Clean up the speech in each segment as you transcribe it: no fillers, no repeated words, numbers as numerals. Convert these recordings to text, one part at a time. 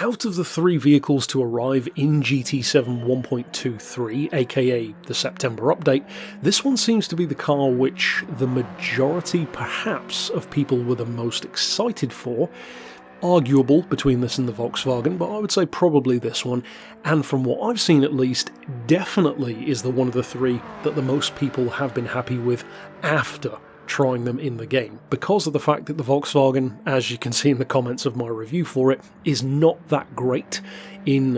Out of the 3 vehicles to arrive in GT7 1.23, aka the September update, this one seems to be the car which the majority, perhaps, of people were the most excited for. Arguable between this and the Volkswagen, but I would say probably this one, and from what I've seen at least, definitely is the one of the 3 that the most people have been happy with after trying them in the game, because of the fact that the Volkswagen, as you can see in the comments of my review for it, is not that great in,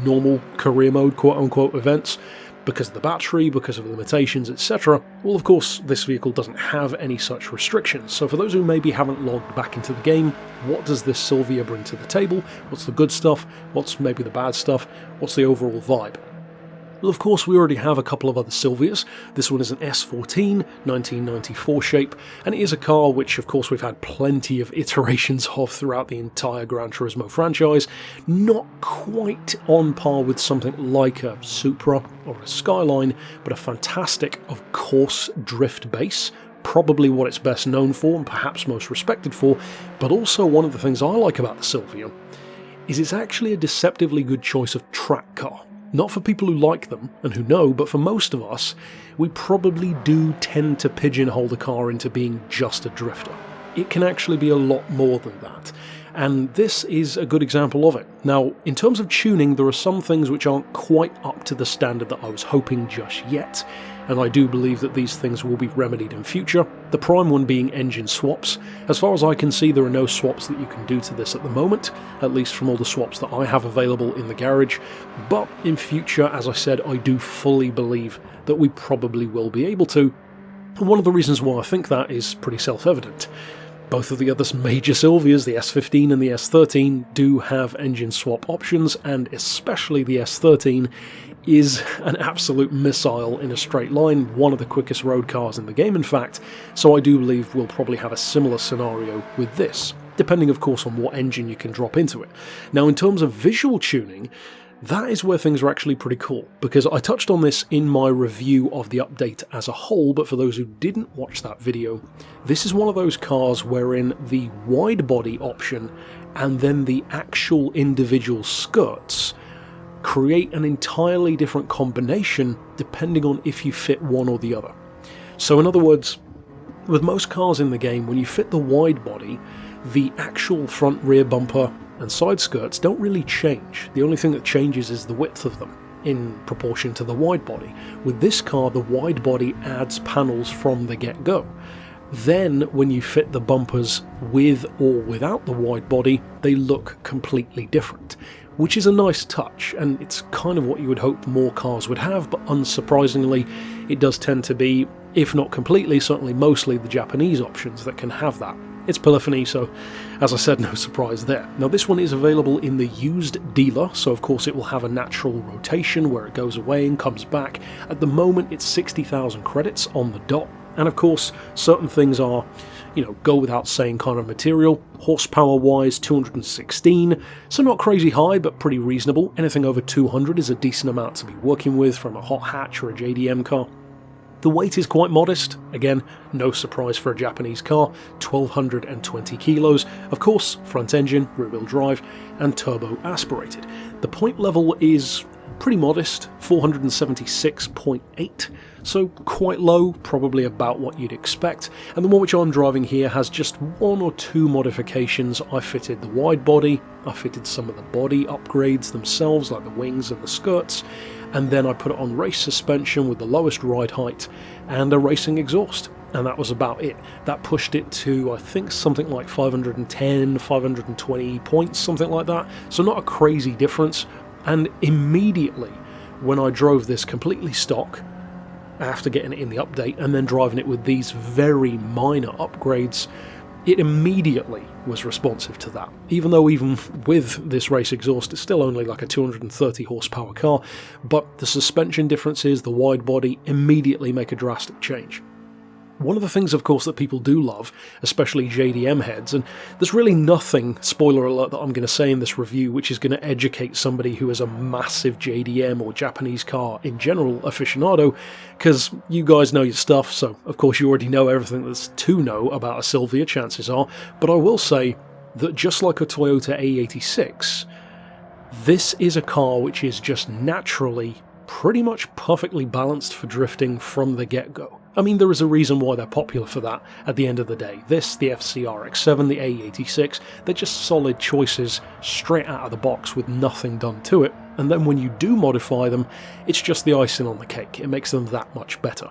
normal career mode, quote-unquote, events, because of the battery, because of the limitations, etc. Well, of course, this vehicle doesn't have any such restrictions, so for those who maybe haven't logged back into the game, what does this Silvia bring to the table? What's the good stuff? What's maybe the bad stuff? What's the overall vibe? Well, of course, we already have a couple of other Silvias. This one is an S14, 1994 shape, and it is a car which, of course, we've had plenty of iterations of throughout the entire Gran Turismo franchise. Not quite on par with something like a Supra or a Skyline, but a fantastic, of course, drift base. Probably what it's best known for and perhaps most respected for, but also one of the things I like about the Silvia is it's actually a deceptively good choice of track car. Not for people who like them and who know, but for most of us, we probably do tend to pigeonhole the car into being just a drifter. It can actually be a lot more than that, and this is a good example of it. Now, in terms of tuning, there are some things which aren't quite up to the standard that I was hoping just yet, and I do believe that these things will be remedied in future, the prime one being engine swaps. As far as I can see, there are no swaps that you can do to this at the moment, at least from all the swaps that I have available in the garage, but in future, as I said, I do fully believe that we probably will be able to, and one of the reasons why I think that is pretty self-evident. Both of the other major Silvias, the S15 and the S13, do have engine swap options, and especially the S13 is an absolute missile in a straight line, one of the quickest road cars in the game in fact, so I do believe we'll probably have a similar scenario with this, depending of course on what engine you can drop into it. Now in terms of visual tuning, that is where things are actually pretty cool, because I touched on this in my review of the update as a whole, but for those who didn't watch that video, this is one of those cars wherein the wide body option and then the actual individual skirts create an entirely different combination depending on if you fit one or the other. So in other words, with most cars in the game, when you fit the wide body, the actual front rear bumper and side skirts don't really change. The only thing that changes is the width of them in proportion to the wide body. With this car, the wide body adds panels from the get-go. Then when you fit the bumpers with or without the wide body, they look completely different, which is a nice touch, and it's kind of what you would hope more cars would have, but unsurprisingly, it does tend to be, if not completely, certainly mostly the Japanese options that can have that. It's polyphony, so as I said, no surprise there. Now this one is available in the used dealer, so of course it will have a natural rotation where it goes away and comes back. At the moment it's 60,000 credits on the dot, and of course certain things are, go without saying kind of material. Horsepower wise, 216, so not crazy high but pretty reasonable. Anything over 200 is a decent amount to be working with from a hot hatch or a JDM car. The weight is quite modest, again, no surprise for a Japanese car, 1220 kilos, of course, front engine, rear wheel drive, and turbo aspirated. The point level is pretty modest, 476.8, so quite low, probably about what you'd expect, and the one which I'm driving here has just 1 or 2 modifications. I fitted the wide body, I fitted some of the body upgrades themselves, like the wings and the skirts, and then I put it on race suspension with the lowest ride height and a racing exhaust, and that was about it. That pushed it to, I think, something like 510, 520 points, something like that, so not a crazy difference. And immediately when I drove this completely stock, after getting it in the update and then driving it with these very minor upgrades, it immediately was responsive to that. Even though even with this race exhaust it's still only like a 230 horsepower car, but the suspension differences, the wide body, immediately make a drastic change. One of the things, of course, that people do love, especially JDM heads, and there's really nothing, spoiler alert, that I'm going to say in this review which is going to educate somebody who is a massive JDM or Japanese car in general aficionado, because you guys know your stuff, so of course you already know everything that's to know about a Silvia, chances are, but I will say that just like a Toyota A86, This is a car which is just naturally pretty much perfectly balanced for drifting from the get-go. I mean, there is a reason why they're popular for that at the end of the day. This, the FCRX7, the A86, they're just solid choices straight out of the box with nothing done to it. And then when you do modify them, it's just the icing on the cake. It makes them that much better.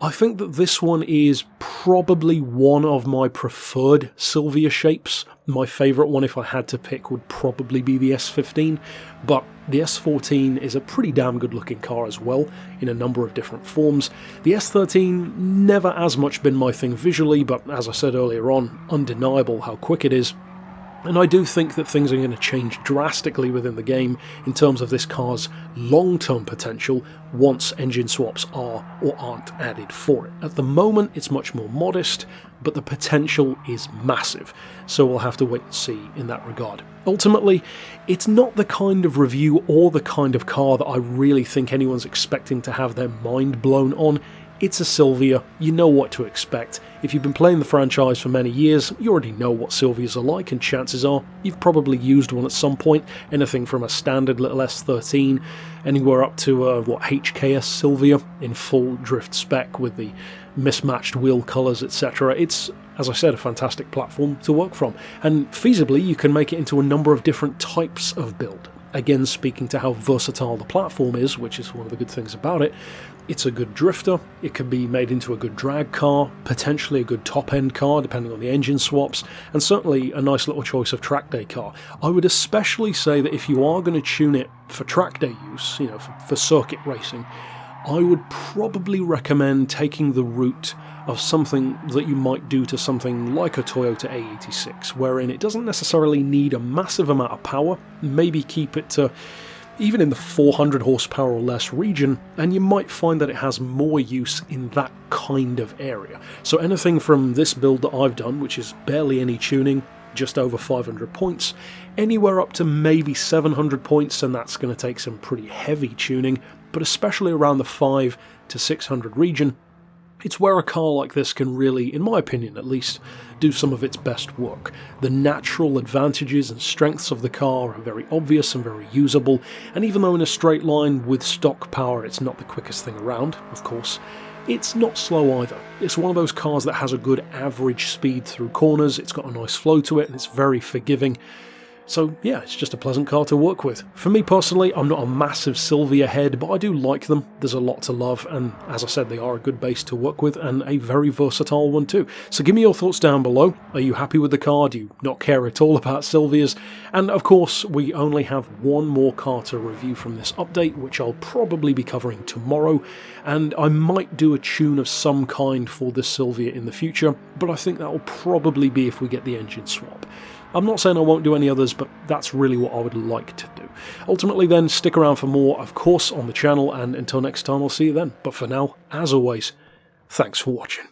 I think that this one is probably one of my preferred Silvia shapes. My favourite one, if I had to pick, would probably be the S15, but the S14 is a pretty damn good looking car as well, in a number of different forms. The S13, never as much been my thing visually, but as I said earlier on, undeniable how quick it is. And I do think that things are going to change drastically within the game in terms of this car's long-term potential once engine swaps are or aren't added for it. At the moment, it's much more modest, but the potential is massive, so we'll have to wait and see in that regard. Ultimately, it's not the kind of review or the kind of car that I really think anyone's expecting to have their mind blown on. It's a Silvia, you know what to expect. If you've been playing the franchise for many years, you already know what Silvias are like, and chances are you've probably used one at some point, anything from a standard little S13, anywhere up to HKS Silvia in full drift spec with the mismatched wheel colours, etc. It's, as I said, a fantastic platform to work from, and feasibly you can make it into a number of different types of build. Again, speaking to how versatile the platform is, which is one of the good things about it, it's a good drifter, it can be made into a good drag car, potentially a good top-end car depending on the engine swaps, and certainly a nice little choice of track day car. I would especially say that if you are going to tune it for track day use, you know, for circuit racing, I would probably recommend taking the route of something that you might do to something like a Toyota A86, wherein it doesn't necessarily need a massive amount of power, maybe keep it to even in the 400 horsepower or less region, and you might find that it has more use in that kind of area. So anything from this build that I've done, which is barely any tuning, just over 500 points, anywhere up to maybe 700 points, and that's going to take some pretty heavy tuning, but especially around the 5 to 600 region, it's where a car like this can really, in my opinion at least, do some of its best work. The natural advantages and strengths of the car are very obvious and very usable, and even though in a straight line with stock power it's not the quickest thing around, of course, it's not slow either. It's one of those cars that has a good average speed through corners, it's got a nice flow to it, and it's very forgiving. So yeah, it's just a pleasant car to work with. For me personally, I'm not a massive Silvia head, but I do like them. There's a lot to love, and as I said, they are a good base to work with, and a very versatile one too. So give me your thoughts down below. Are you happy with the car? Do you not care at all about Silvias? And of course, we only have one more car to review from this update, which I'll probably be covering tomorrow, and I might do a tune of some kind for the Silvia in the future, but I think that will probably be if we get the engine swap. I'm not saying I won't do any others, but that's really what I would like to do. Ultimately then, stick around for more, of course, on the channel, and until next time, I'll see you then. But for now, as always, thanks for watching.